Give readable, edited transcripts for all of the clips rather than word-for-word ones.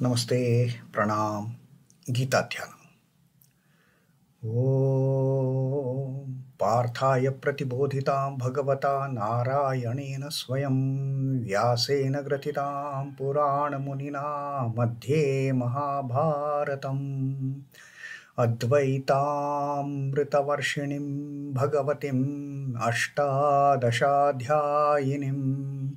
Namaste, Pranam, Gita Dhyanam. Om Parthaya Pratibodhitam Bhagavata Narayanena Swayam Vyasena Gratitam Purana Munina Madhye Mahabharatam Advaitam Ritavarshinim Bhagavatim Ashtadashadhyayinim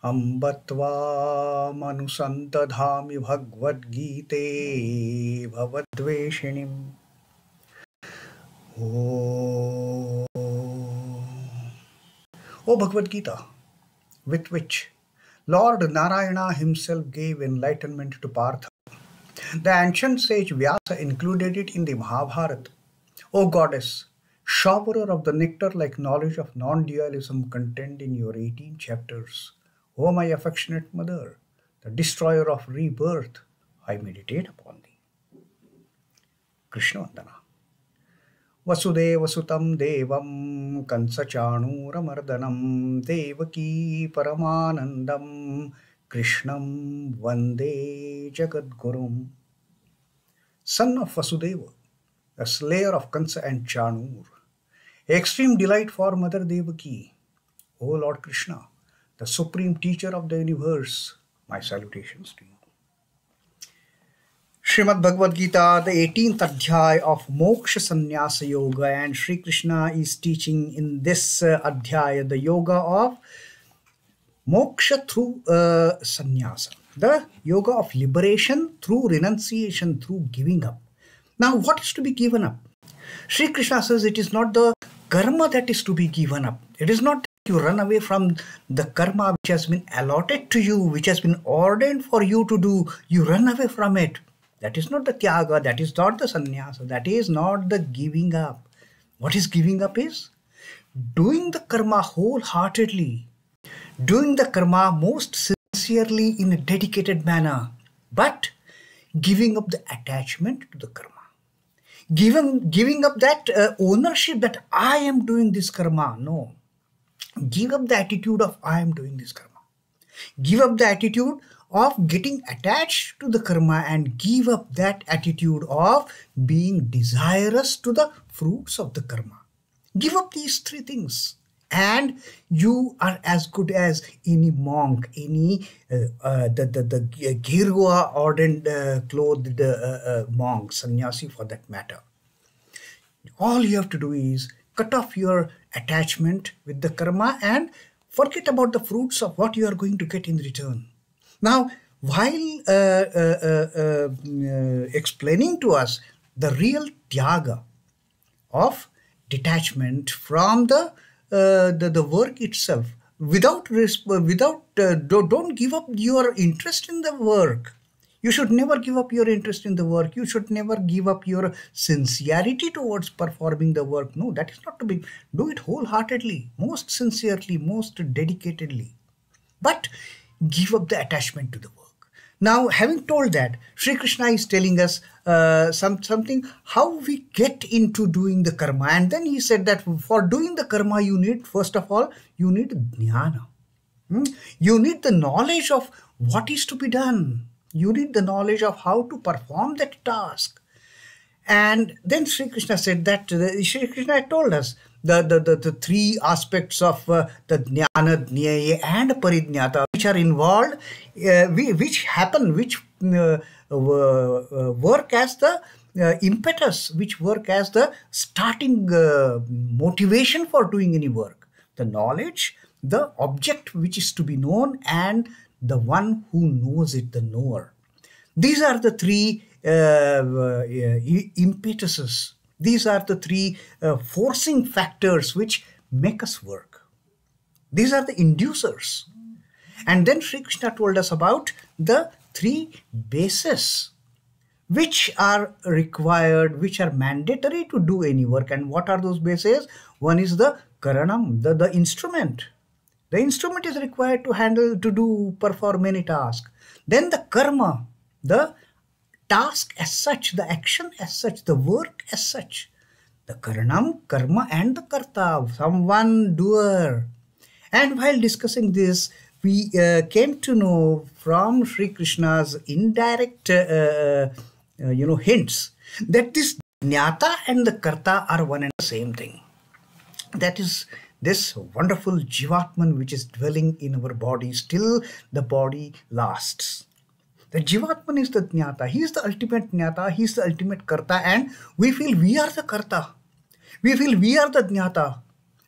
Ambatva manusantadhami Bhagavad Gite Bhavadveshinim. Oh Bhagavad Gita, with which Lord Narayana himself gave enlightenment to Partha. The ancient sage Vyasa included it in the Mahabharata. O goddess, showerer of the nectar-like knowledge of non-dualism contained in your 18 chapters, O my affectionate mother, the destroyer of rebirth, I meditate upon thee. Krishna Vandana. Vasudeva Sutam Devam Kansachanuramardanam Devaki Paramanandam Krishnam Vande Jagadgurum. Son of Vasudeva, the slayer of Kansa and Chanur, extreme delight for Mother Devaki, O Lord Krishna, the supreme teacher of the universe, my salutations to you. Srimad Bhagavad Gita, the 18th adhyay of Moksha Sannyasa Yoga, and Sri Krishna is teaching in this adhyay the yoga of moksha through sannyasa, the yoga of liberation through renunciation, through giving up. Now, what is to be given up? Sri Krishna says it is not the karma that is to be given up. It is not that you run away from the karma which has been allotted to you, which has been ordained for you to do. You run away from it. That is not the tyaga, that is not the sannyasa, that is not the giving up. What is giving up is doing the karma wholeheartedly, doing the karma most sincerely in a dedicated manner, but giving up the attachment to the karma. Giving up that ownership that I am doing this karma. No. Give up the attitude of I am doing this karma. Give up the attitude of getting attached to the karma and give up that attitude of being desirous to the fruits of the karma. Give up these three things and you are as good as any monk, any the Girwa ordained clothed monk, sannyasi for that matter. All you have to do is cut off your attachment with the karma and forget about the fruits of what you are going to get in return. Now, while explaining to us the real tyaga of detachment from the work itself, don't give up your interest in the work. You should never give up your interest in the work. You should never give up your sincerity towards performing the work. No, that is not to be. Do it wholeheartedly, most sincerely, most dedicatedly. But give up the attachment to the work. Now, having told that, Sri Krishna is telling us something, how we get into doing the karma. And then he said that for doing the karma, you need, first of all, you need jnana. You need the knowledge of what is to be done. You need the knowledge of how to perform that task. And then Sri Krishna said that, Sri Krishna told us the three aspects of the jnana, jnaya and parijñāta which are involved, which work as the impetus, which work as the starting motivation for doing any work. The knowledge, the object which is to be known, and the one who knows it, the knower. These are the three impetuses. These are the three forcing factors which make us work. These are the inducers. And then Sri Krishna told us about the three bases which are required, which are mandatory to do any work. And what are those bases? One is the karanam, the instrument. The instrument is required to perform any task. Then the karma, the task as such, the action as such, the work as such. The karanam, karma and the karta, someone doer. And while discussing this, we came to know from Sri Krishna's indirect hints that this Jnata and the Karta are one and the same thing. That is this wonderful Jivatman which is dwelling in our body. Still the body lasts. The Jivatman is the Jnata. He is the ultimate Jnata. He is the ultimate Karta, and we feel we are the Karta. We feel we are the Jnata.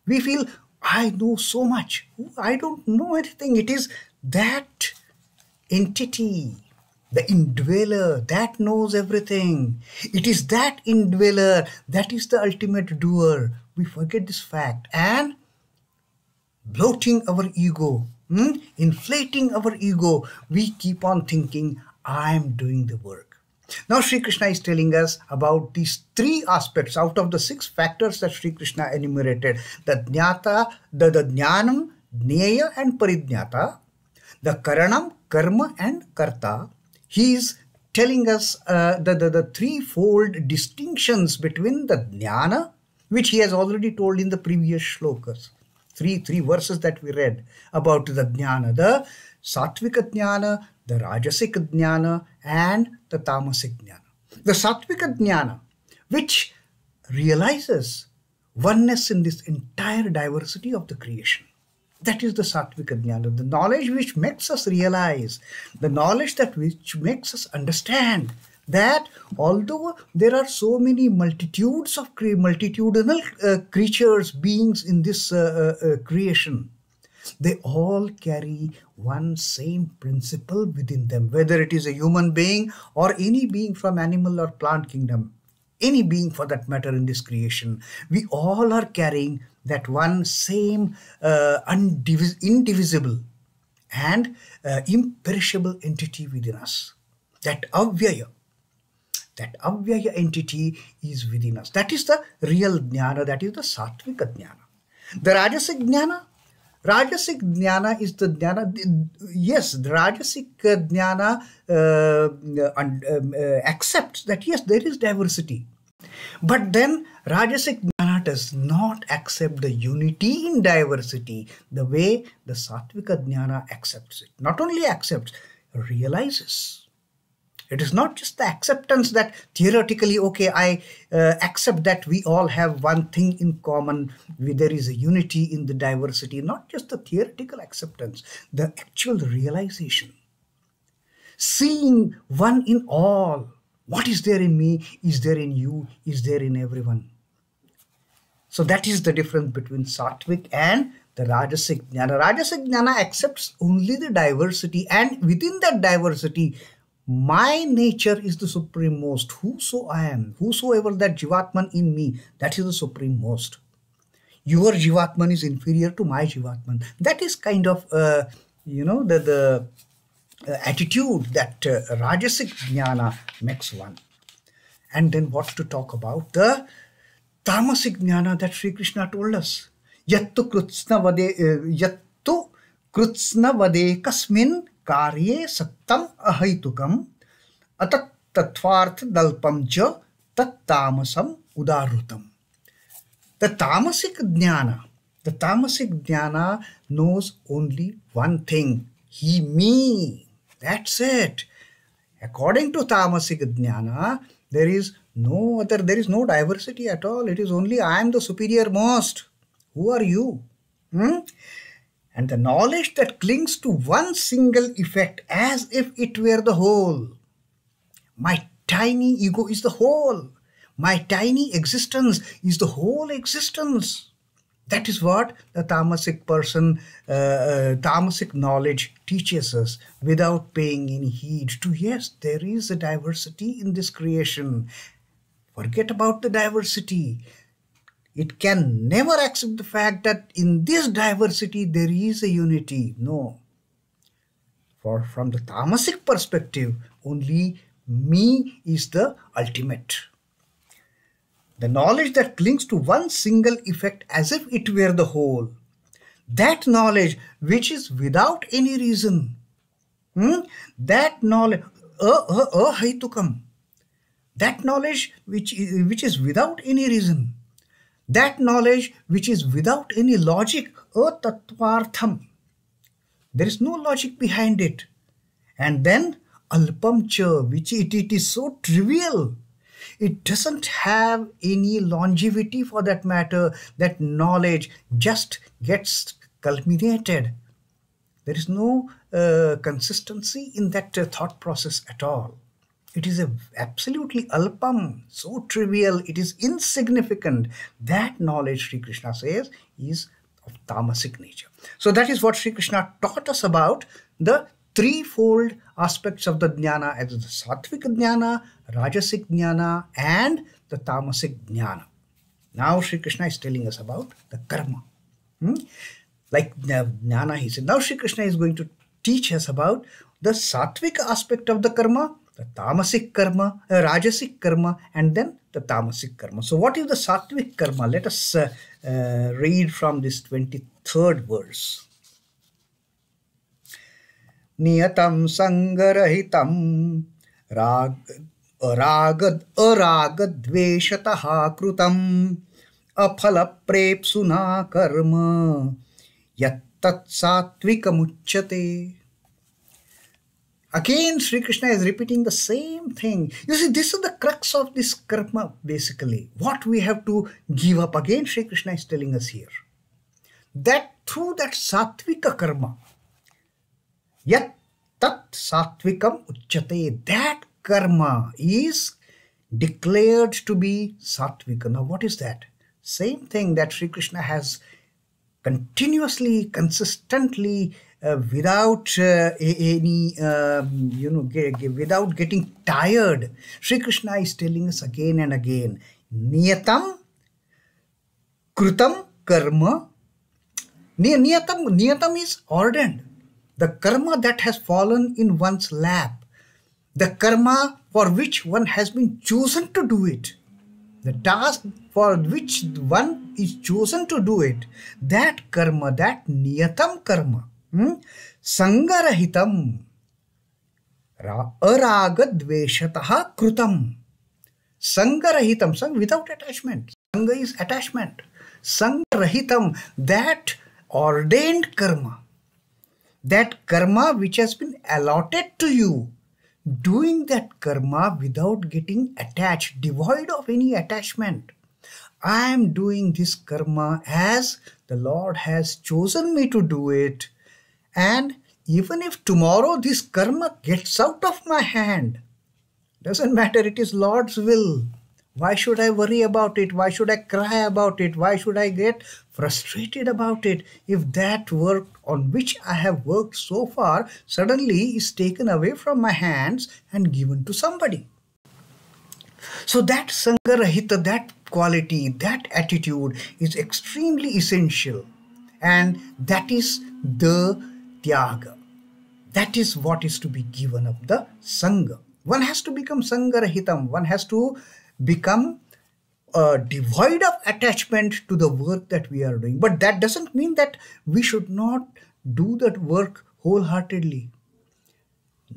We feel I know so much. I don't know anything. It is that entity, the indweller, that knows everything. It is that indweller that is the ultimate doer. We forget this fact and bloating our ego, inflating our ego, we keep on thinking, I am doing the work. Now Sri Krishna is telling us about these three aspects out of the 6 factors that Sri Krishna enumerated: the Jnata, the Jnanam, Jneya and Parijnata, the Karanam, Karma and Karta. He is telling us the threefold distinctions between the Jnana, which he has already told in the previous shlokas. Three verses that we read about the Jnana: the Sattvika Jnana, the Rajasic Jnana and the Tamasic Jnana. The Sattvika Jnana, which realizes oneness in this entire diversity of the creation. That is the Sattvika Jnana, the knowledge which makes us realize, the knowledge which makes us understand that although there are so many multitudinal creatures, beings in this creation, they all carry one same principle within them, whether it is a human being or any being from animal or plant kingdom, any being for that matter in this creation. We all are carrying that one same indivisible and imperishable entity within us. That avyaya entity is within us. That is the real jnana, that is the Sattvika Jnana. The Rajasic Jnana is the Jnana. Yes, the Rajasic Jnana accepts that yes, there is diversity. But then Rajasic Jnana does not accept the unity in diversity the way the Sattvika Jnana accepts it. Not only accepts, realizes. It is not just the acceptance that theoretically, okay, I accept that we all have one thing in common, there is a unity in the diversity, not just the theoretical acceptance, the actual realization. Seeing one in all. What is there in me, is there in you, is there in everyone. So that is the difference between Sattvik and the Rajasic Jnana. Rajasic Jnana accepts only the diversity, and within that diversity, my nature is the supreme most. Whoso I am, whosoever that Jivatman in me, that is the supreme most. Your Jivatman is inferior to my Jivatman. That is kind of, the attitude that Rajasic Jnana makes one. And then what to talk about? The Tamasic Jnana that Sri Krishna told us. Yattu krutsna vade kasmin karye sattam ahaitukam atat tattvarth dalpam ja tat tamasam udarutam. The Tamasic Jnana knows only one thing: he, me. That's it. According to Tamasic Jnana, there is no diversity at all. It is only I am the superior most. Who are you? And the knowledge that clings to one single effect as if it were the whole. My tiny ego is the whole. My tiny existence is the whole existence. That is what the Tamasic Tamasic knowledge teaches us without paying any heed to, yes, there is a diversity in this creation. Forget about the diversity. It can never accept the fact that in this diversity there is a unity. No. For from the Tamasic perspective, only me is the ultimate. The knowledge that clings to one single effect as if it were the whole. That knowledge which is without any reason. That knowledge, ahaitukam. That knowledge which is without any reason. That knowledge which is without any logic, atattvartham. There is no logic behind it. And then alpam cha, which it is so trivial. It doesn't have any longevity for that matter. That knowledge just gets culminated. There is no consistency in that thought process at all. It is absolutely alpam, so trivial, it is insignificant. That knowledge, Sri Krishna says, is of tamasic nature. So that is what Sri Krishna taught us about the threefold aspects of the jnana, as the sattvic jnana, rajasic jnana, and the tamasic jnana. Now Sri Krishna is telling us about the karma. Like jnana, he said. Now Sri Krishna is going to teach us about the sattvic aspect of the karma, the tamasic karma, rajasic karma, and then the tamasic karma. So what is the sattvic karma? Let us read from this 23rd verse. Niyataṁ saṅga-rahitam arāga-dveṣhataḥ kṛitam aphala-prepsunā karma yattat sattvikam uchyate. Again, Sri Krishna is repeating the same thing. You see, this is the crux of this karma, basically. What we have to give up. Again, Sri Krishna is telling us here that through that sattvika karma, yat tat sattvikam uchyate, that karma is declared to be sattvika. Now, what is that? Same thing that Sri Krishna has continuously, consistently, without without getting tired, Sri Krishna is telling us again and again, niyataṁ kṛitam karma. Niyataṁ is ordained. The karma that has fallen in one's lap, the karma for which one has been chosen to do it, the task for which one is chosen to do it, that karma, that niyatam karma, saṅga-rahitam, arāga-dveṣhataḥ kṛitam. Saṅga-rahitam, sang without attachment. Saṅga is attachment. Saṅga-rahitam, that ordained karma, that karma which has been allotted to you, doing that karma without getting attached, devoid of any attachment. I am doing this karma as the Lord has chosen me to do it. And even if tomorrow this karma gets out of my hand, doesn't matter, it is Lord's will. Why should I worry about it? Why should I cry about it? Why should I get frustrated about it if that work on which I have worked so far suddenly is taken away from my hands and given to somebody? So that saṅga-rahita, that quality, that attitude is extremely essential. And that is the tyaga. That is what is to be given up, the saṅga. One has to become saṅga-rahitam. One has to become devoid of attachment to the work that we are doing. But that doesn't mean that we should not do that work wholeheartedly.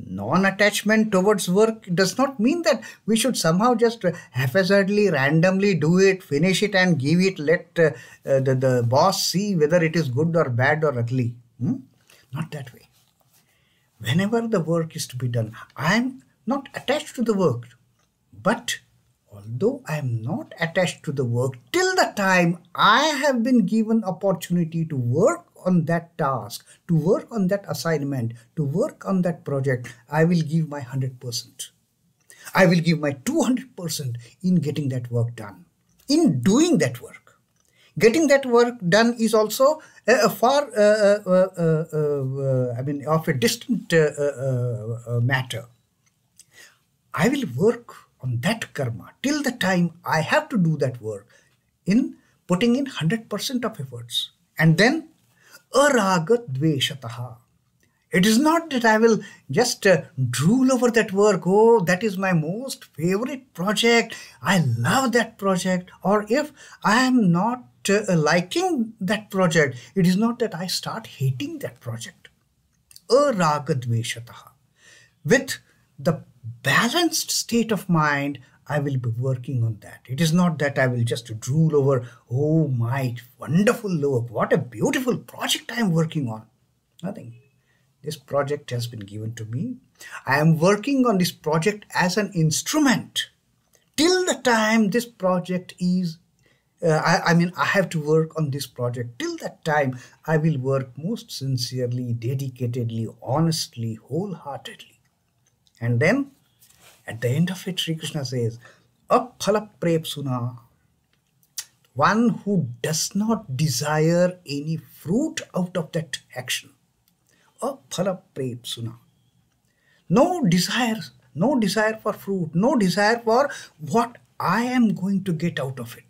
Non-attachment towards work does not mean that we should somehow just haphazardly, randomly do it, finish it and give it, let the boss see whether it is good or bad or ugly. Not that way. Whenever the work is to be done, I am not attached to the work. But although I am not attached to the work, till the time I have been given opportunity to work on that task, to work on that assignment, to work on that project, I will give my 100%. I will give my 200% in getting that work done, in doing that work. Getting that work done is also of a distant matter. I will work on that karma till the time I have to do that work, in putting in 100% of efforts. And then arāga-dveṣhataḥ. It is not that I will just drool over that work. Oh, that is my most favorite project. I love that project. Or if I am not liking that project, it is not that I start hating that project. Arāga-dveṣhataḥ. With the balanced state of mind, I will be working on that. It is not that I will just drool over, oh my wonderful work, what a beautiful project I am working on. Nothing. This project has been given to me. I am working on this project as an instrument. Till the time this project is, I have to work on this project. Till that time, I will work most sincerely, dedicatedly, honestly, wholeheartedly. And then, at the end of it, Sri Krishna says, aphala-prepsunā, one who does not desire any fruit out of that action. Aphala-prepsunā. No desire for fruit, no desire for what I am going to get out of it.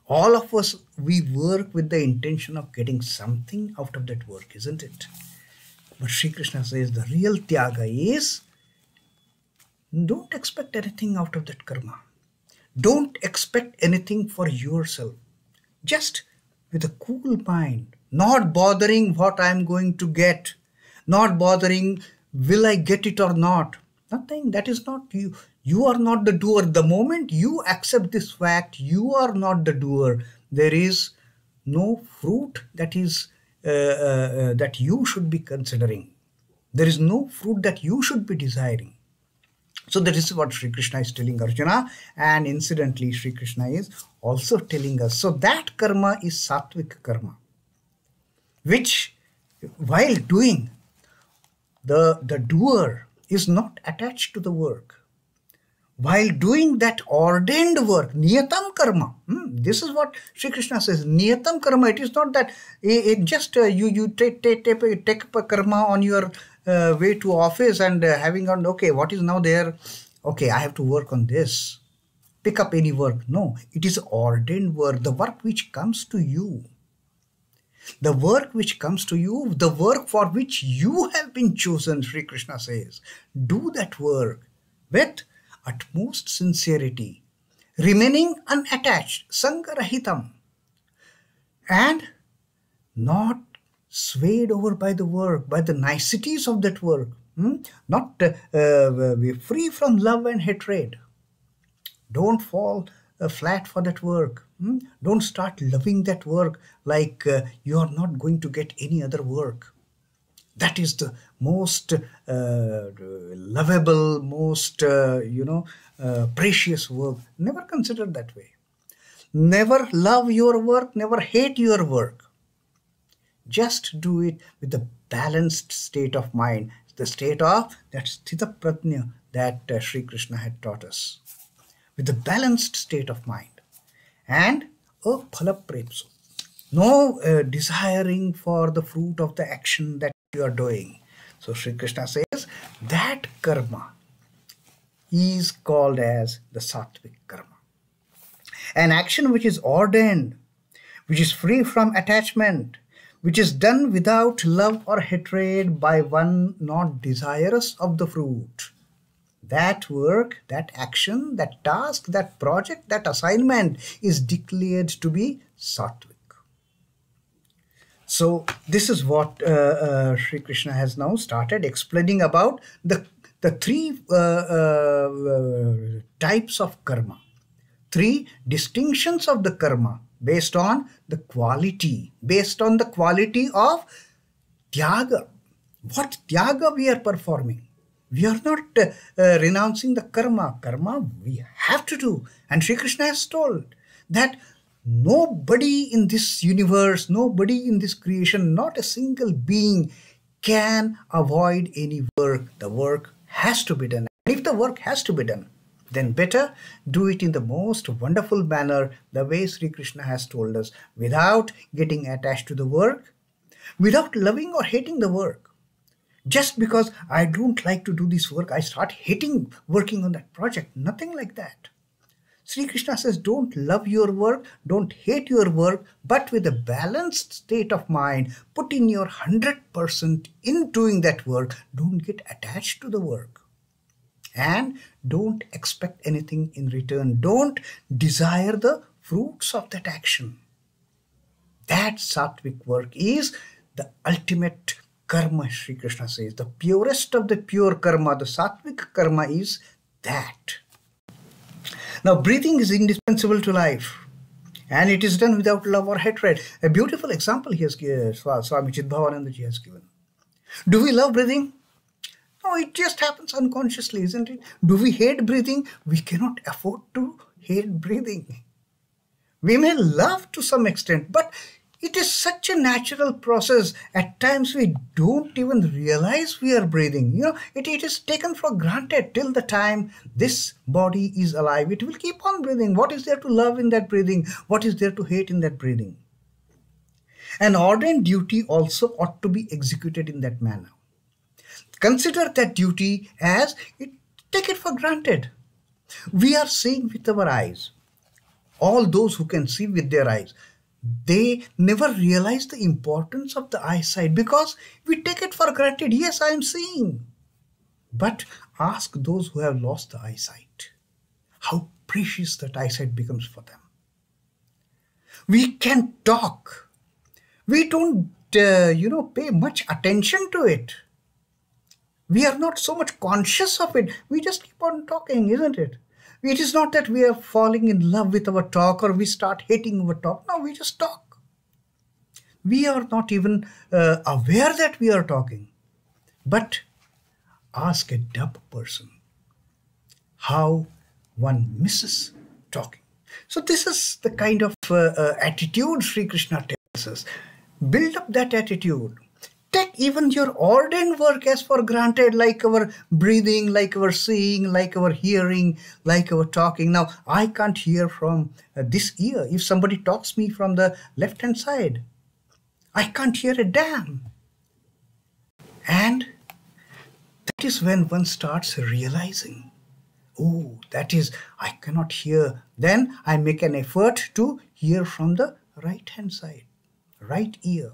All of us, we work with the intention of getting something out of that work, isn't it? But Sri Krishna says the real tyaga is, don't expect anything out of that karma. Don't expect anything for yourself. Just with a cool mind, not bothering what I am going to get, not bothering will I get it or not. Nothing. That is not you. You are not the doer. The moment you accept this fact, you are not the doer. There is no fruit that is that you should be considering. There is no fruit that you should be desiring. So that is what Sri Krishna is telling Arjuna, and incidentally Sri Krishna is also telling us. So that karma is Sattvika karma, which while doing, the doer is not attached to the work. While doing that ordained work, niyataṁ karma, this is what Sri Krishna says, niyataṁ karma. It is not that it just you take up a karma on your way to office and having on, okay, what is now there? Okay, I have to work on this. Pick up any work. No, it is ordained work, the work which comes to you. The work which comes to you, the work for which you have been chosen, Sri Krishna says, do that work with utmost sincerity, remaining unattached, saṅga-rahitam, and not swayed over by the work, by the niceties of that work, not be free from love and hatred. Don't fall flat for that work. Don't start loving that work like you are not going to get any other work. That is the most lovable, most precious work. Never consider that way. Never love your work, never hate your work. Just do it with a balanced state of mind, the state of that sthita prajna that Sri Krishna had taught us. With a balanced state of mind. And aphala-prepsunā. No desiring for the fruit of the action that you are doing. So Sri Krishna says that karma is called as the Sattvika karma. An action which is ordained, which is free from attachment, which is done without love or hatred by one not desirous of the fruit. That work, that action, that task, that project, that assignment is declared to be Sattvika. So this is what Sri Krishna has now started explaining about the three types of karma. Three distinctions of the karma based on the quality, of tyaga. What tyaga we are performing. We are not renouncing the karma. Karma we have to do. And Sri Krishna has told that nobody in this universe, nobody in this creation, not a single being can avoid any work. The work has to be done. And if the work has to be done, then better do it in the most wonderful manner, the way Sri Krishna has told us, without getting attached to the work, without loving or hating the work. Just because I don't like to do this work, I start hating working on that project. Nothing like that. Sri Krishna says, don't love your work, don't hate your work, but with a balanced state of mind, put in your 100% in doing that work. Don't get attached to the work. And don't expect anything in return. Don't desire the fruits of that action. That sattvic work is the ultimate karma, Sri Krishna says. The purest of the pure karma, the sattvic karma is that. Now, breathing is indispensable to life. And it is done without love or hatred. A beautiful example he has given, Swami Chidbhavananda ji has given. Do we love breathing? No, it just happens unconsciously, isn't it? Do we hate breathing? We cannot afford to hate breathing. We may love to some extent, but it is such a natural process. At times we don't even realize we are breathing. It is taken for granted till the time this body is alive. It will keep on breathing. What is there to love in that breathing? What is there to hate in that breathing? An ordained duty also ought to be executed in that manner. Consider that duty as take it for granted. We are seeing with our eyes. All those who can see with their eyes, they never realize the importance of the eyesight because we take it for granted. Yes, I am seeing. But ask those who have lost the eyesight, how precious that eyesight becomes for them. We can talk. We don't, pay much attention to it. We are not so much conscious of it. We just keep on talking, isn't it? It is not that we are falling in love with our talk or we start hating our talk. No, we just talk. We are not even aware that we are talking. But ask a dumb person how one misses talking. So this is the kind of attitude Sri Krishna tells us. Build up that attitude. Take even your ordained work as for granted, like our breathing, like our seeing, like our hearing, like our talking. Now, I can't hear from this ear. If somebody talks me from the left-hand side, I can't hear a damn. And that is when one starts realizing, oh, that is, I cannot hear. Then I make an effort to hear from the right-hand side, right ear.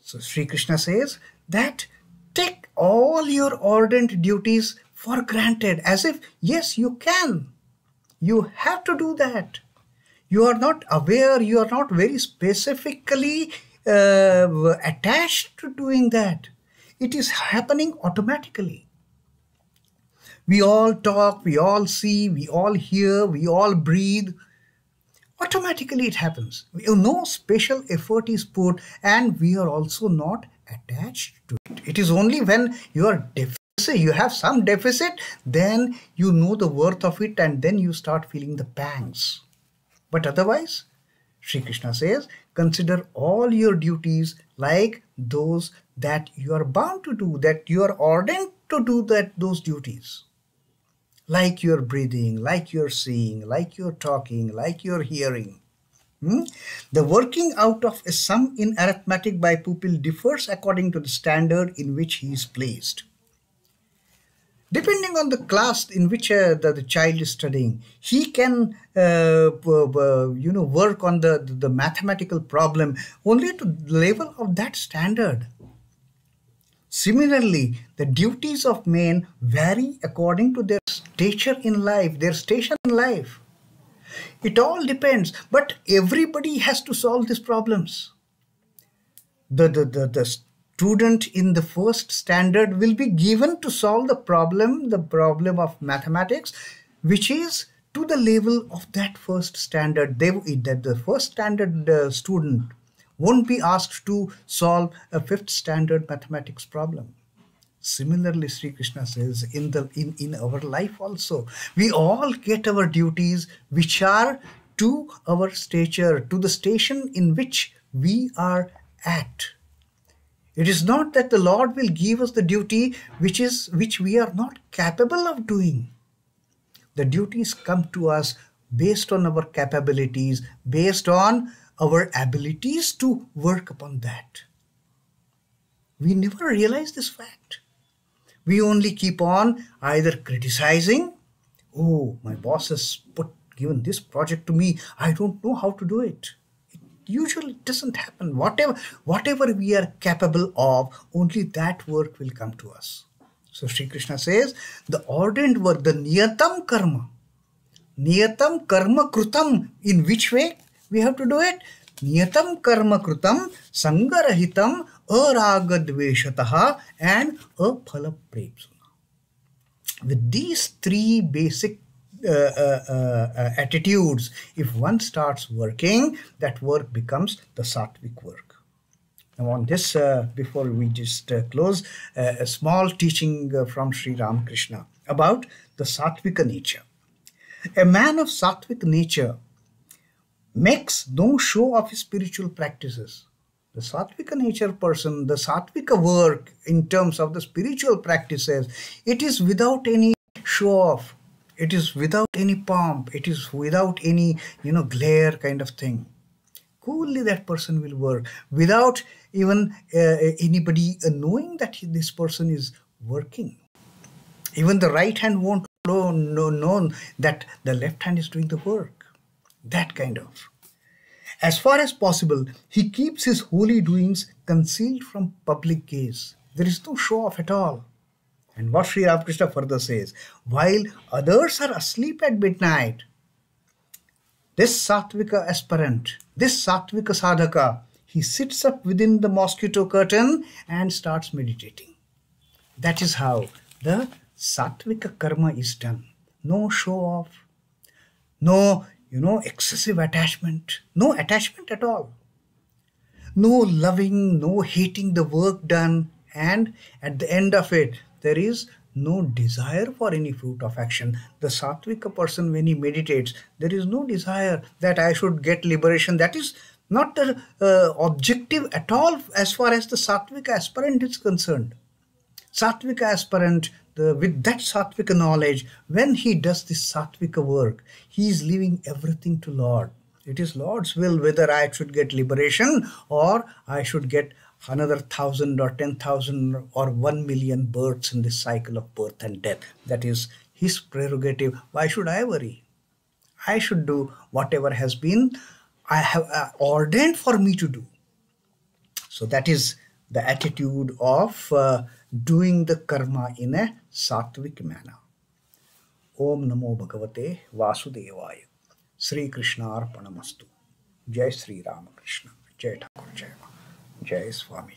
So Sri Krishna says that take all your ordained duties for granted as if, yes, you can. You have to do that. You are not aware, you are not very specifically attached to doing that. It is happening automatically. We all talk, we all see, we all hear, we all breathe. Automatically it happens. No special effort is put, and we are also not attached to it. It is only when you are deficit, you have some deficit, then you know the worth of it and then you start feeling the pangs. But otherwise, Sri Krishna says, consider all your duties like those that you are bound to do, that you are ordained to do those duties. Like you're breathing, like you're seeing, like you're talking, like you're hearing. The working out of a sum in arithmetic by pupil differs according to the standard in which he is placed. Depending on the class in which the child is studying, he can work on the mathematical problem only to the level of that standard. Similarly, the duties of men vary according to their stature in life, their station in life. It all depends, but everybody has to solve these problems. The student in the first standard will be given to solve the problem of mathematics, which is to the level of that first standard. The first standard student won't be asked to solve a fifth standard mathematics problem. Similarly, Sri Krishna says in our life also, we all get our duties which are to our stature, to the station in which we are at. It is not that the Lord will give us the duty which we are not capable of doing. The duties come to us based on our capabilities, based on our abilities to work upon that. We never realize this fact. We only keep on either criticizing, oh, my boss has given this project to me, I don't know how to do it. It usually doesn't happen. Whatever we are capable of, only that work will come to us. So Sri Krishna says, the ordained work, the niyataṁ karma. Niyataṁ karma kṛitam. In which way we have to do it? Niyataṁ karma kṛitam, saṅga-rahitam, arāga-dveṣhataḥ, and aphala-prepsunā. With these three basic attitudes, if one starts working, that work becomes the sattvic work. Now on this, before we just close, a small teaching from Sri Ramakrishna about the Sattvika nature. A man of Sattvic nature makes no show of his spiritual practices. The Sattvika nature person, the Sattvika work in terms of the spiritual practices, it is without any show off. It is without any pomp. It is without any, glare kind of thing. Coolly that person will work without even anybody knowing that this person is working. Even the right hand won't know that the left hand is doing the work. That kind of. As far as possible, he keeps his holy doings concealed from public gaze. There is no show off at all. And what Sri Ramakrishna further says, while others are asleep at midnight, this Sattvika aspirant, this Sattvika sadhaka, he sits up within the mosquito curtain and starts meditating. That is how the Sattvika karma is done. No show off, no excessive attachment, no attachment at all. No loving, no hating the work done, and at the end of it, there is no desire for any fruit of action. The Sattvika person, when he meditates, there is no desire that I should get liberation. That is not the objective at all as far as the Sattvika aspirant is concerned. Sattvika aspirant, with that Sattvika knowledge, when he does this Sattvika work, he is leaving everything to Lord. It is Lord's will whether I should get liberation or I should get another 1,000 or 10,000 or 1,000,000 births in this cycle of birth and death. That is his prerogative. Why should I worry? I should do whatever has been I have ordained for me to do. So that is the attitude of doing the karma in a sattvic manner. Om Namo Bhagavate Vasudevaya. Sri Krishna Arpanamastu. Jai Sri Ramakrishna. Jai Thakur Jai Ma. Jai Swami.